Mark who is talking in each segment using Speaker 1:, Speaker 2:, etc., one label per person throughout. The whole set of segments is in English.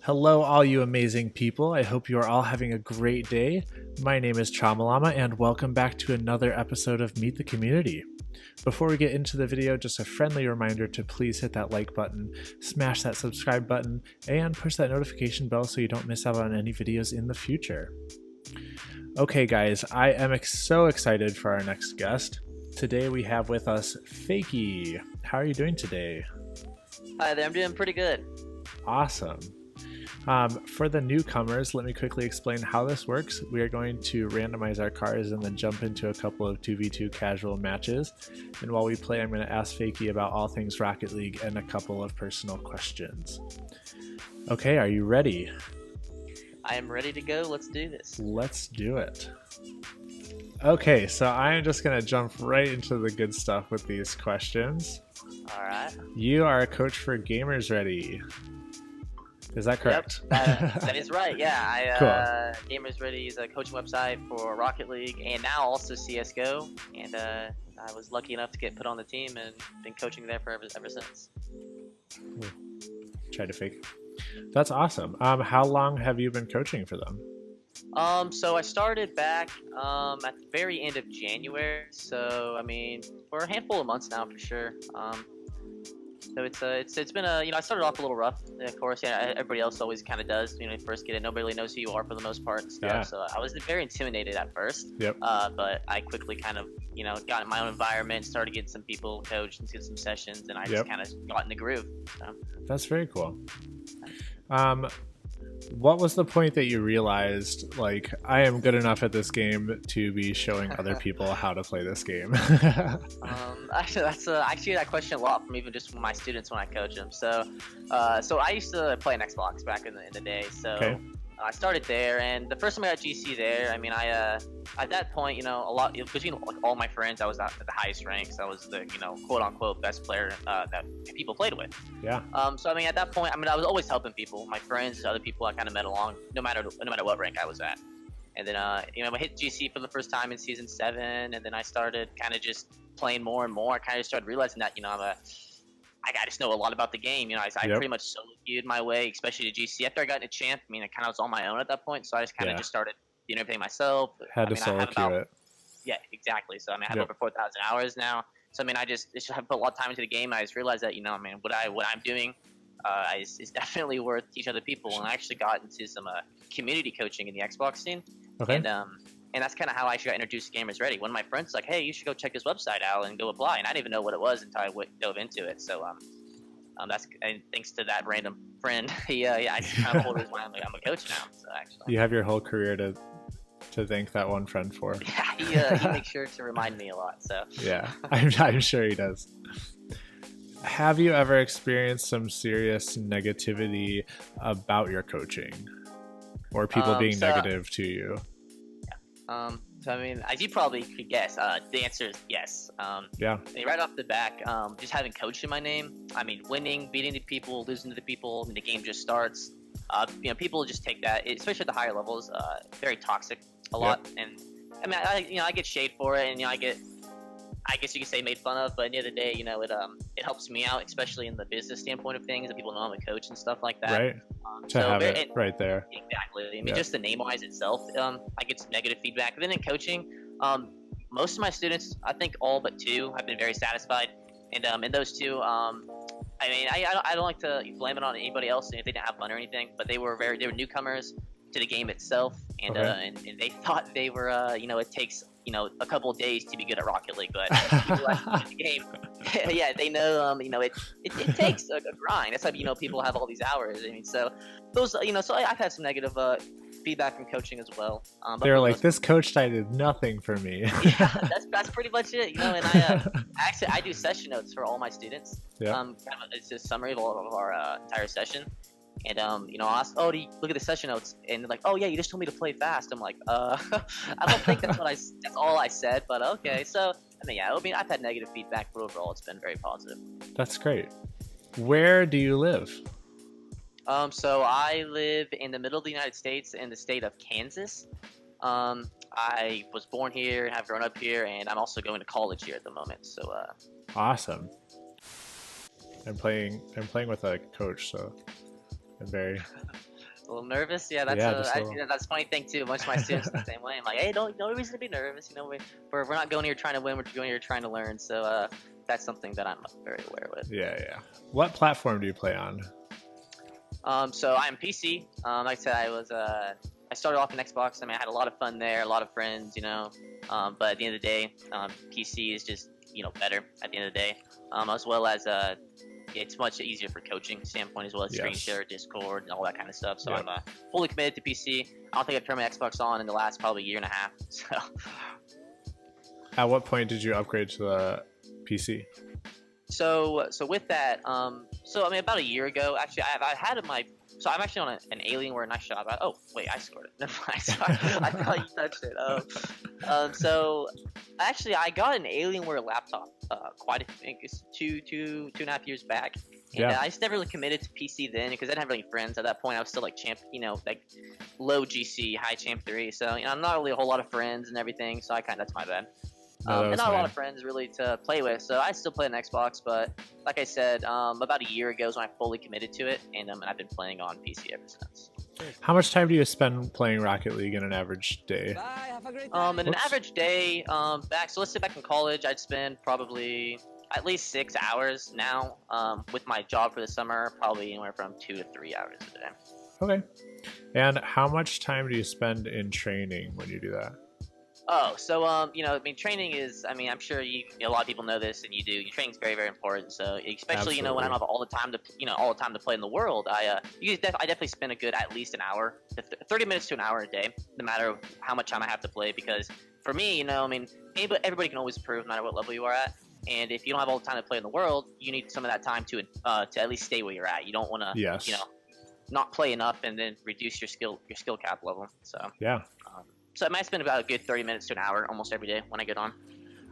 Speaker 1: Hello, all you amazing people. I hope you are all having a great day. My name is Chamalama, and welcome back to another episode of Meet the Community. Before we get into the video, just a friendly reminder to please hit that like button, smash that subscribe button, and push that notification bell so you don't miss out on any videos in the future. Okay, guys, I am so excited for our next guest. Today we have with us Fakey. How are you doing today?
Speaker 2: Hi there, I'm doing pretty good.
Speaker 1: Awesome. For the newcomers, let me quickly explain how this works. We are going to randomize our cars and then jump into a couple of 2v2 casual matches. And while we play, I'm going to ask Fakey about all things Rocket League and a couple of personal questions. Okay, are you ready?
Speaker 2: I am ready to go. Let's do this.
Speaker 1: Let's do it. Okay, so I'm just going to jump right into the good stuff with these questions.
Speaker 2: All right.
Speaker 1: You are a coach for Gamers Ready. Is that correct?
Speaker 2: Yep, that is right. Yeah,
Speaker 1: Cool.
Speaker 2: Gamers Ready is a coaching website for Rocket League and now also CS:GO. And I was lucky enough to get put on the team and been coaching there ever since.
Speaker 1: Try to fake. That's awesome. How long have you been coaching for them?
Speaker 2: So I started back at the very end of January. So I mean, for a handful of months now for sure. So it's been I started off a little rough, of course. Yeah, everybody else always kind of does. You know, you first get it, nobody really knows who you are for the most part and stuff.
Speaker 1: Yeah.
Speaker 2: So I was very intimidated at first.
Speaker 1: Yep.
Speaker 2: But I quickly kind of got in my own environment, started getting some people coached and did some sessions, and I just kind of got in the groove. So.
Speaker 1: That's very cool. What was the point that you realized, like, I am good enough at this game to be showing other people how to play this game?
Speaker 2: Actually, I see that question a lot from even just from my students when I coach them. So I used to play an Xbox back in the day. So
Speaker 1: Okay.
Speaker 2: I started there, and the first time I got GC there, I mean, at that point, a lot between like all my friends, I was at the highest ranks. I was the quote unquote best player that people played with.
Speaker 1: Yeah.
Speaker 2: So I mean, at that point, I mean, I was always helping people, my friends, other people I kind of met along, no matter what rank I was at. And then I hit GC for the first time in season 7, and then I started kind of just playing more and more. I kind of started realizing that I just know a lot about the game. I pretty much solo queued my way, especially to GC. After I got into champ, I mean, I kind of was on my own at that point, so I just kind of just started doing everything myself.
Speaker 1: Had to solo queue it.
Speaker 2: Yeah, exactly. So I mean, I have over 4,000 hours now. So I mean, I just have put a lot of time into the game. I just realized that what I'm doing is definitely worth teaching other people. And I actually got into some community coaching in the Xbox scene. Okay. And that's kind of how I got introduced to Gamers Ready. One of my friends was like, hey, you should go check this website out and go apply. And I didn't even know what it was until I dove into it. So that's thanks to that random friend. I just kind of hold his mind. I'm a coach now. So actually,
Speaker 1: you have your whole career to thank that one friend for.
Speaker 2: Yeah, he makes sure to remind me a lot. So
Speaker 1: yeah, I'm sure he does. Have you ever experienced some serious negativity about your coaching, or people being negative to you?
Speaker 2: So I mean, as you probably could guess, the answer is yes.
Speaker 1: Yeah.
Speaker 2: I mean, right off the back, just having coach in my name, I mean, winning, beating the people, losing to the people, and the game just starts. People just take that, especially at the higher levels, very toxic a lot. And I mean, I get shade for it, and I guess you could say made fun of, but at the end of the day, it helps me out, especially in the business standpoint of things, that people know I'm a coach and stuff like that.
Speaker 1: Right. To have it right there.
Speaker 2: Exactly. I mean, just the name-wise itself, I get some negative feedback. But then in coaching, most of my students, I think all but 2, have been very satisfied. And in those 2, I mean, I don't like to blame it on anybody else if they didn't have fun or anything, but they were newcomers to the game itself, and and they thought they were, it takes a couple of days to be good at Rocket League, but people actually the game, yeah, they know, it takes a grind. That's why, people have all these hours. I mean, so those, so I've had some negative feedback from coaching as well.
Speaker 1: They're like, this coach did nothing for me.
Speaker 2: Yeah, that's pretty much it, and I do session notes for all my students.
Speaker 1: Yeah.
Speaker 2: Kind of, it's a summary of all of our entire session. And I'll ask, oh, do you look at the session notes? And they're like, oh yeah, you just told me to play fast. I'm like, I don't think that's all I said, but okay. So I mean, I've had negative feedback, but overall it's been very positive.
Speaker 1: That's great. Where do you live?
Speaker 2: So I live in the middle of the United States in the state of Kansas. I was born here and have grown up here, and I'm also going to college here at the moment. So
Speaker 1: awesome. I'm playing with a coach, so I'm very
Speaker 2: A little nervous, yeah. That's that's a funny thing too. Most of my students are the same way. I'm like, hey, no reason to be nervous. You know, we're not going here trying to win. We're going here trying to learn. So that's something that I'm very aware with.
Speaker 1: Yeah. What platform do you play on?
Speaker 2: So I'm PC. Like I said, I started off in Xbox. I mean, I had a lot of fun there, a lot of friends, you know. But at the end of the day, PC is just better at the end of the day. As well as it's much easier for coaching standpoint as well as screen share, Discord, and all that kind of stuff. So I'm fully committed to PC. I don't think I've turned my Xbox on in the last probably year and a half. So.
Speaker 1: At what point did you upgrade to the PC?
Speaker 2: So with that, so I mean, about a year ago, actually, I had so I'm actually on an Alienware nice shot. Oh wait, I scored it. Never mind. Sorry. I thought you touched it. So actually, I got an Alienware laptop I think it's two and a half years back. And I just never really committed to PC then because I didn't have any friends at that point. I was still like champ, like low GC, high champ 3. So I'm not really a whole lot of friends and everything. So that's my bad. And not a lot of friends really to play with, so I still play on Xbox, but like I said, about a year ago is when I fully committed to it, and I've been playing on PC ever since.
Speaker 1: How much time do you spend playing Rocket League in an average day?
Speaker 2: In an average day, so let's say back in college, I'd spend probably at least 6 hours now. With my job for the summer, probably anywhere from 2 to 3 hours a day.
Speaker 1: Okay. And how much time do you spend in training when you do that?
Speaker 2: Oh, so I mean, training is. I mean, I'm sure a lot of people know this, and you do. Your training is very, very important. So, especially when I don't have all the time to play in the world, I definitely spend a good at least an hour, 30 minutes to an hour a day, no matter how much time I have to play. Because for me, I mean, everybody can always improve, no matter what level you are at. And if you don't have all the time to play in the world, you need some of that time to at least stay where you're at. You don't want to, not play enough and then reduce your skill cap level. So
Speaker 1: yeah.
Speaker 2: So I might spend about a good 30 minutes to an hour almost every day when I get on.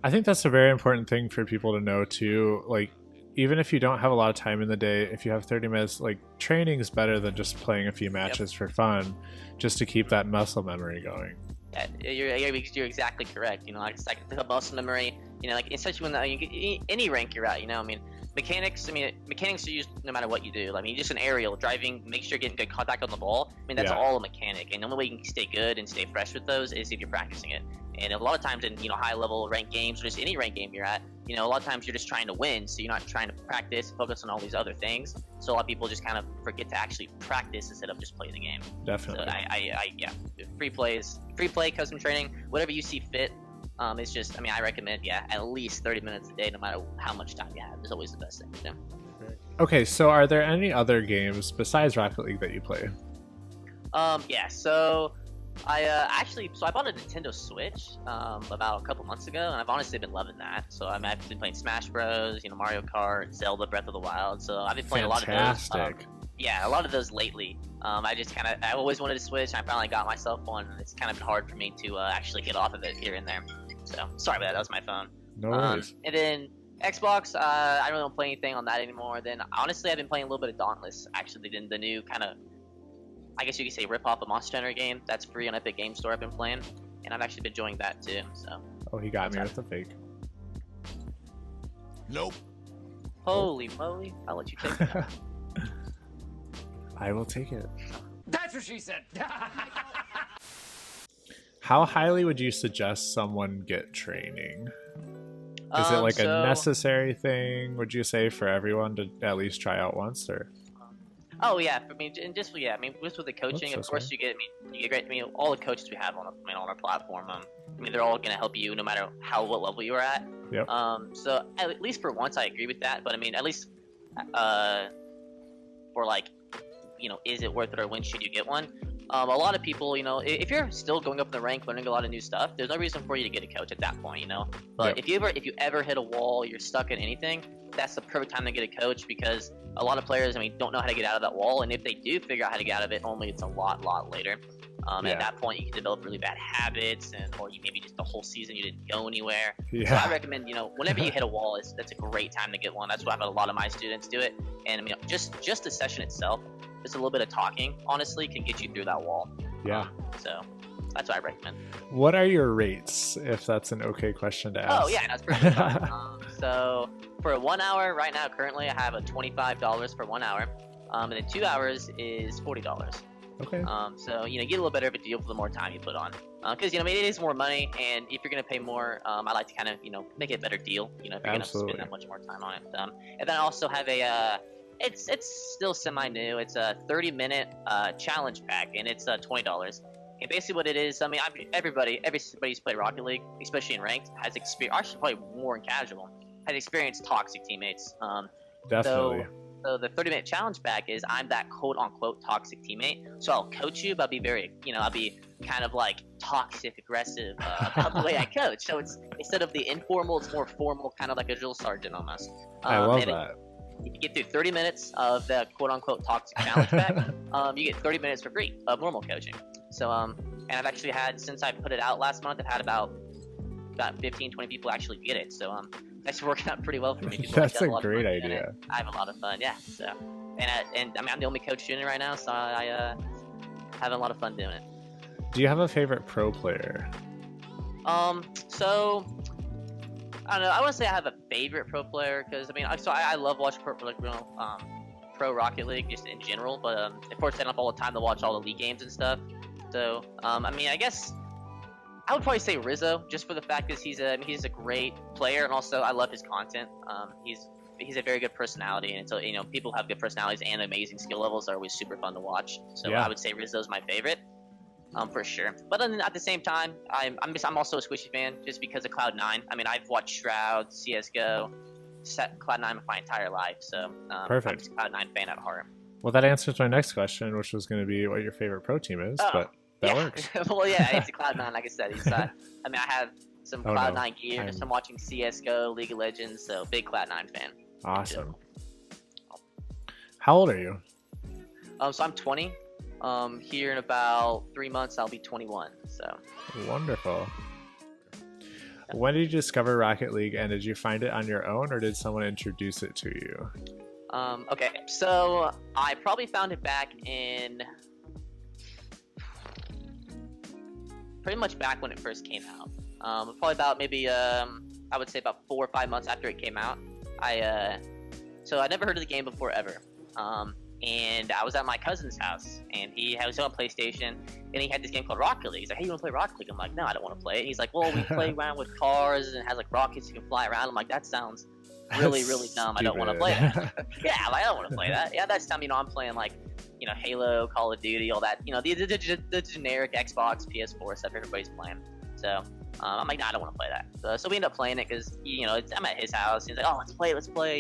Speaker 1: I think that's a very important thing for people to know too. Like, even if you don't have a lot of time in the day, if you have 30 minutes, like, training is better than just playing a few matches for fun, just to keep that muscle memory going.
Speaker 2: Yeah, you're exactly correct. It's like the muscle memory. Like especially when any rank you're at. I mean, mechanics are used no matter what you do. I mean, just an aerial driving, make sure you're getting good contact on the ball. I mean, that's all a mechanic, and the only way you can stay good and stay fresh with those is if you're practicing it. And a lot of times in high level ranked games or just any ranked game you're at, a lot of times you're just trying to win, so you're not trying to practice, focus on all these other things. So a lot of people just kind of forget to actually practice instead of just play the game.
Speaker 1: Definitely.
Speaker 2: So free play, custom training, whatever you see fit. It's just, I mean, I recommend, at least 30 minutes a day, no matter how much time you have. Is always the best thing.
Speaker 1: Okay, so are there any other games besides Rocket League that you play?
Speaker 2: So I bought a Nintendo Switch about a couple months ago, and I've honestly been loving that. So I've been playing Smash Bros, Mario Kart, Zelda Breath of the Wild. So I've been playing a lot of those. A lot of those lately. I always wanted to Switch, and I finally got myself one. And it's kind of been hard for me to actually get off of it here and there. So sorry about that. That was my phone.
Speaker 1: No worries.
Speaker 2: And then Xbox, I don't play anything on that anymore. Then honestly, I've been playing a little bit of Dauntless. Actually, the new kind of, I guess you could say, rip-off of Monster Hunter game that's free on Epic Game Store. I've been playing, and I've actually been enjoying that too. So.
Speaker 1: Oh, he got me with the fake.
Speaker 3: Nope.
Speaker 2: Holy moly! I'll let you take it.
Speaker 1: I will take it.
Speaker 3: That's what she said.
Speaker 1: How highly would you suggest someone get training? Is it like a necessary thing, would you say, for everyone to at least try out once, or?
Speaker 2: Oh yeah, I mean, and just with the coaching, of course, you get great. I mean, all the coaches we have on our platform, I mean, they're all going to help you no matter what level you are at.
Speaker 1: Yep.
Speaker 2: So at least for once, I agree with that. But I mean, at least for like, is it worth it, or when should you get one? A lot of people, if you're still going up in the rank, learning a lot of new stuff, there's no reason for you to get a coach at that point, But if you ever hit a wall, you're stuck in anything, that's the perfect time to get a coach, because a lot of players, don't know how to get out of that wall, and if they do figure out how to get out of it, only it's a lot later. At that point, you can develop really bad habits, or you maybe just the whole season you didn't go anywhere.
Speaker 1: Yeah.
Speaker 2: So I recommend, whenever you hit a wall, that's a great time to get one. That's why I've had a lot of my students do it. And just the session itself, just a little bit of talking, honestly, can get you through that wall.
Speaker 1: Yeah.
Speaker 2: So that's what I recommend.
Speaker 1: What are your rates, if that's an okay question to ask?
Speaker 2: Oh yeah, that's pretty fun. So for 1 hour right now, currently I have a $25 for 1 hour, and then 2 hours is $40.
Speaker 1: Okay.
Speaker 2: So you get a little better of a deal for the more time you put on. Because I mean, it is more money, and if you're gonna pay more, I like to kind of make it a better deal. If you're gonna spend that much more time on it. And then I also have a it's still semi new. It's a 30-minute challenge pack, and it's $20. And basically what it is, I mean, everybody's played Rocket League, especially in ranked, has experience. Actually, probably more in casual, has experienced toxic teammates.
Speaker 1: Definitely.
Speaker 2: So the 30-minute challenge pack is I'm that quote-unquote toxic teammate. So I'll coach you, but I'll be very, I'll be kind of like toxic, aggressive about the way I coach. So it's instead of the informal, it's more formal, kind of like a drill sergeant almost.
Speaker 1: I love that.
Speaker 2: If you get through 30 minutes of the quote-unquote toxic challenge pack, you get 30 minutes for free of normal coaching. So and I've actually had, since I put it out last month, I've had about 15, 20 people actually get it. So it's working out pretty well for me.
Speaker 1: That's a great idea.
Speaker 2: I have a lot of fun, yeah. So and I mean, I'm the only coach doing it right now, so I having a lot of fun doing it.
Speaker 1: Do you have a favorite pro player?
Speaker 2: So I don't know. I wouldn't say I have a favorite pro player because I mean, I love watching pro Rocket League just in general. But of course, I don't have all the time to watch all the league games and stuff. So I mean, I guess I would probably say Rizzo, just for the fact that he's a great player, and also I love his content. He's a very good personality, and so people have good personalities and amazing skill levels are always super fun to watch. So yeah. I would say Rizzo's my favorite, for sure. But then at the same time, I'm also a Squishy fan just because of Cloud9. I mean, I've watched Shroud, CS:GO, Cloud9 my entire life, so
Speaker 1: perfect.
Speaker 2: I'm just a Cloud9 fan at heart.
Speaker 1: Well, that answers my next question, which was going to be what your favorite pro team is, but that works.
Speaker 2: Well, yeah, it's a Cloud9, like I said. I mean, I have some Cloud9 gear just from watching CS:GO, League of Legends, so big Cloud9 fan.
Speaker 1: Awesome. How old are you?
Speaker 2: So I'm 20. Here in about 3 months, I'll be 21. So
Speaker 1: wonderful. When did you discover Rocket League, and did you find it on your own, or did someone introduce it to you?
Speaker 2: Okay, so I probably found it back in pretty much back when it first came out. Probably about maybe I would say about 4 or 5 months after it came out. So I never heard of the game before ever. And I was at my cousin's house, and he was on PlayStation, and he had this game called Rocket League. He's like, "Hey, you want to play Rocket League?" I'm like, "No, I don't want to play it." He's like, "Well, we play around with cars, and it has like rockets you can fly around." I'm like, "That sounds really, really dumb. I don't want to play that." Yeah, I don't want to play that. Yeah, that's time. I'm playing like, Halo, Call of Duty, all that. The generic Xbox, PS4 stuff everybody's playing. So I'm like, "No, I don't want to play that." So we end up playing it because I'm at his house. He's like, "Oh, let's play."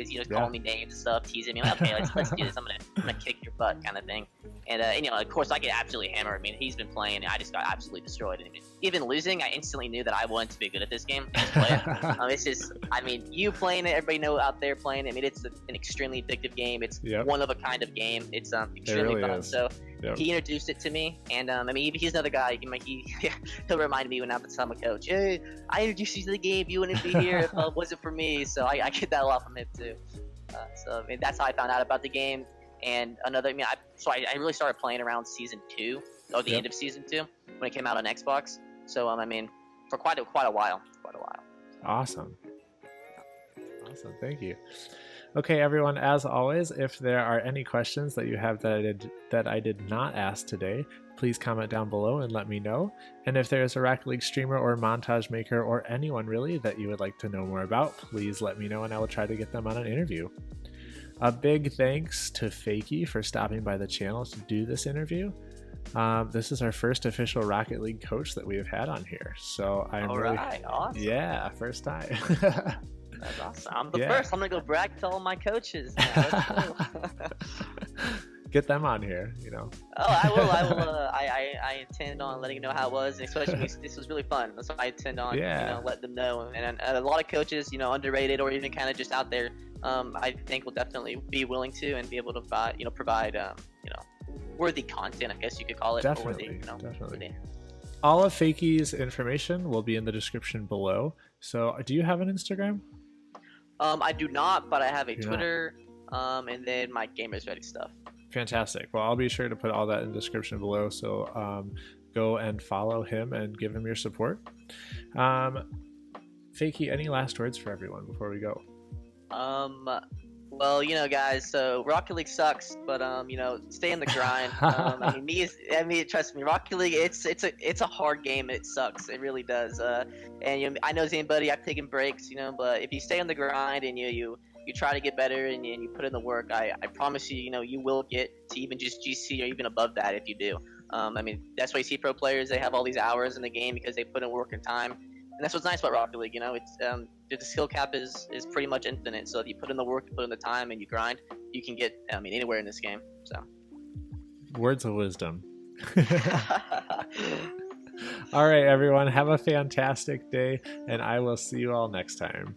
Speaker 2: He's calling me names and stuff, teasing me. I'm like, "Okay, let's do this. I'm gonna kick your butt," kind of thing. And of course, I get absolutely hammered. I mean, he's been playing, and I just got absolutely destroyed. And even losing, I instantly knew that I wanted to be good at this game. Just play it. It's just, I mean, you playing it, everybody know out there playing it. I mean, it's an extremely addictive game. It's one of a kind of game. It's extremely fun. So he introduced it to me, and I mean, he's another guy. He'll remind me when I'm a coach. "Hey, I introduced you to the game. You wouldn't be here if it wasn't for me." So I get that a lot from him too. So I mean, that's how I found out about the game. And another, I really started playing around season 2 or the end of season 2 when it came out on Xbox. So I mean, for quite a while.
Speaker 1: Awesome. Thank you. Okay, everyone. As always, if there are any questions that you have that I did not ask today, please comment down below and let me know. And if there is a Rocket League streamer or montage maker or anyone really that you would like to know more about, please let me know, and I will try to get them on an interview. A big thanks to Fakey for stopping by the channel to do this interview. This is our first official Rocket League coach that we have had on here, so I'm
Speaker 2: awesome.
Speaker 1: Yeah, first time.
Speaker 2: That's awesome. I'm the first. I'm gonna go brag to all my coaches.
Speaker 1: Get them on here,
Speaker 2: Oh, I will. I intend on letting you know how it was, and especially this was really fun. That's why I intend on let them know. And a lot of coaches, underrated or even kind of just out there, I think will definitely be willing to and be able to provide worthy content, I guess you could call it.
Speaker 1: Definitely. All of Fakey's information will be in the description below. So, do you have an Instagram?
Speaker 2: I do not, but I have a Twitter, and then my Gamers Ready stuff.
Speaker 1: Fantastic. Well, I'll be sure to put all that in the description below. So go and follow him and give him your support. Fakey, any last words for everyone before we go?
Speaker 2: Well, guys, so Rocket League sucks, but stay in the grind. Trust me, Rocket League, it's a hard game. It sucks. It really does. And I know anybody, I've taken breaks, but if you stay on the grind and you try to get better and you put in the work, I promise you, you will get to even just GC or even above that if you do. That's why you see pro players, they have all these hours in the game because they put in work and time. And that's what's nice about Rocket League. It's the skill cap is pretty much infinite. So if you put in the work, you put in the time, and you grind, you can get anywhere in this game. So
Speaker 1: words of wisdom. All right, everyone, have a fantastic day, and I will see you all next time.